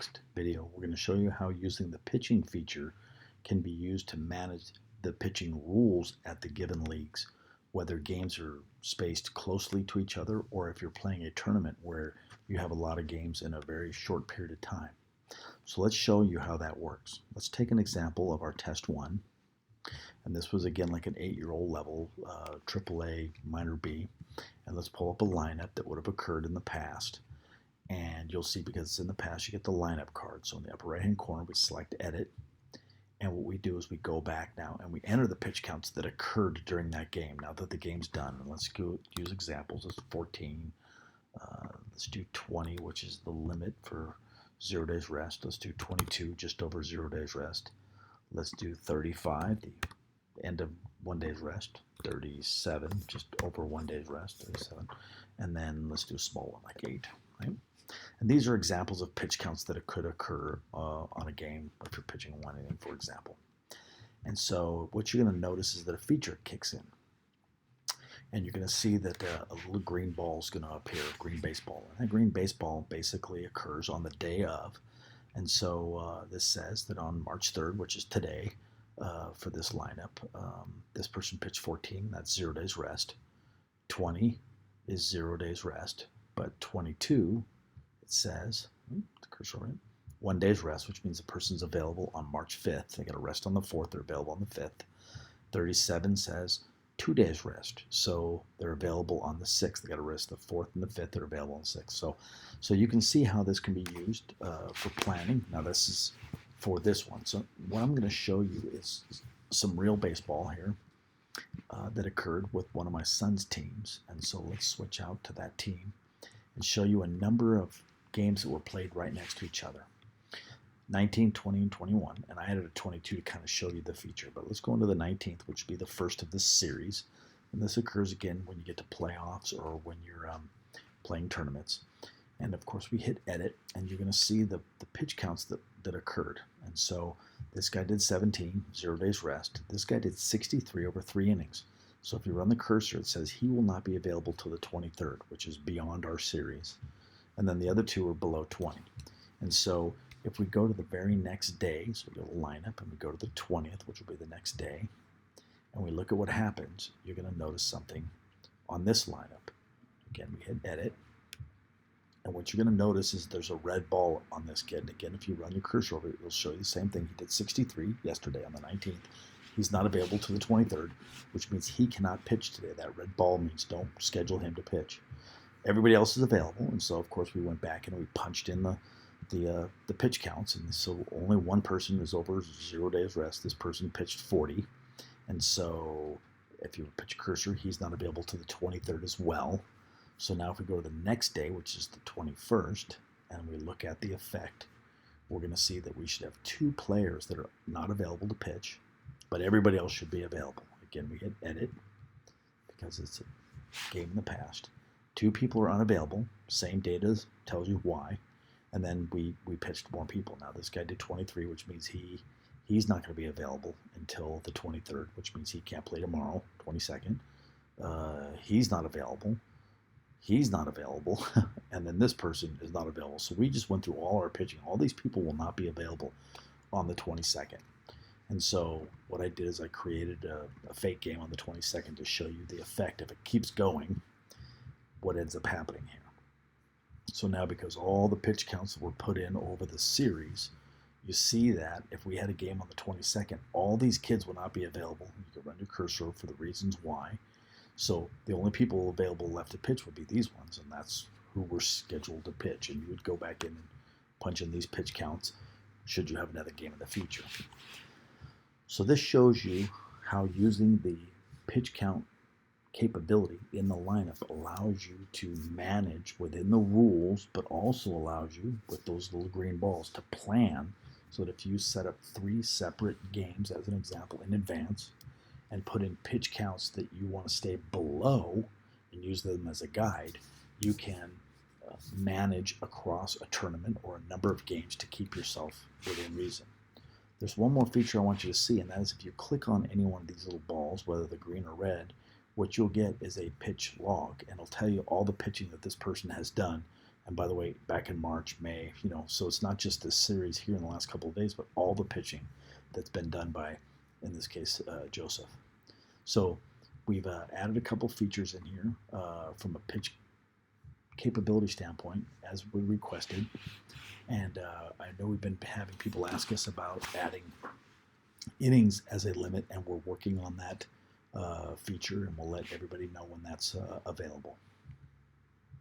next video, we're going to show you how using the pitching feature can be used to manage the pitching rules at the given leagues, whether games are spaced closely to each other or if you're playing a tournament where you have a lot of games in a very short period of time. So let's show you how that works. Let's take an example of our test one. And this was again like an 8-year-old level, AAA minor B. And let's pull up a lineup that would have occurred in the past. And you'll see, because it's in the past, you get the lineup card. So in the upper right hand corner, we select edit. And what we do is we go back now and we enter the pitch counts that occurred during that game now that the game's done. And let's go use examples. This is 14. Let's do 20, which is the limit for 0 days rest. Let's do 22, just over 0 days rest. Let's do 35, the end of 1 day's rest. 37, just over 1 day's rest, 37. And then let's do a small one like 8, right? And these are examples of pitch counts that could occur on a game if you're pitching one inning, for example. And so what you're going to notice is that a feature kicks in. And you're going to see that a little green ball is going to appear, green baseball. And that green baseball basically occurs on the day of. And so this says that on March 3rd, which is today, for this lineup, this person pitched 14, that's 0 days rest. 20 is 0 days rest. But 22, it says, the cursor right, 1 day's rest, which means the person's available on March 5th. They got a rest on the 4th, they're available on the 5th. 37 says 2 days rest, so they're available on the 6th. They got a rest the 4th and the 5th, they're available on the 6th. So you can see how this can be used for planning. Now this is for this one. So what I'm going to show you is some real baseball here that occurred with one of my son's teams. And so let's switch out to that team and show you a number of games that were played right next to each other. 19, 20, and 21, and I added a 22 to kind of show you the feature. But let's go into the 19th, which would be the first of this series. And this occurs again when you get to playoffs or when you're playing tournaments. And of course we hit edit, and you're going to see the pitch counts that occurred. And so this guy did 17, 0 days rest. This guy did 63 over 3 innings. So if you run the cursor, it says he will not be available till the 23rd, which is beyond our series. And then the other two are below 20. And so if we go to the very next day, so we go to lineup and we go to the 20th, which will be the next day, and we look at what happens, you're going to notice something on this lineup. Again, we hit edit. And what you're going to notice is there's a red ball on this kid. And again, if you run your cursor over it, it'll show you the same thing. He did 63 yesterday on the 19th. He's not available to the 23rd, which means he cannot pitch today. That red ball means don't schedule him to pitch. Everybody else is available, and so of course we went back and we punched in the pitch counts, and so only one person is over 0 days rest. This person pitched 40, and so if you pitch cursor, he's not available to the 23rd as well. So now if we go to the next day, which is the 21st, and we look at the effect, we're going to see that we should have 2 players that are not available to pitch, but everybody else should be available. Again, we hit edit because it's a game in the past. 2 people are unavailable. Same data tells you why. And then we pitched more people. Now this guy did 23, which means he's not going to be available until the 23rd, which means he can't play tomorrow, 22nd. He's not available. He's not available. And then this person is not available. So we just went through all our pitching. All these people will not be available on the 22nd. And so what I did is I created a fake game on the 22nd to show you the effect. If it keeps going, what ends up happening here. So now, because all the pitch counts that were put in over the series, you see that if we had a game on the 22nd, all these kids will not be available. You can run your cursor for the reasons why. So the only people available left to pitch would be these ones, and that's who were scheduled to pitch. And you would go back in and punch in these pitch counts should you have another game in the future. So this shows you how using the pitch count capability in the lineup allows you to manage within the rules, but also allows you, with those little green balls, to plan so that if you set up 3 separate games, as an example, in advance, and put in pitch counts that you want to stay below and use them as a guide, you can manage across a tournament or a number of games to keep yourself within reason. There's one more feature I want you to see, and that is if you click on any one of these little balls, whether they're green or red, what you'll get is a pitch log, and it'll tell you all the pitching that this person has done And by the way, back in March, May, so it's not just this series here in the last couple of days, but all the pitching that's been done by, in this case, Joseph. So we've added a couple features in here from a pitch capability standpoint, as we requested. And I know we've been having people ask us about adding innings as a limit, and we're working on that feature, and we'll let everybody know when that's available.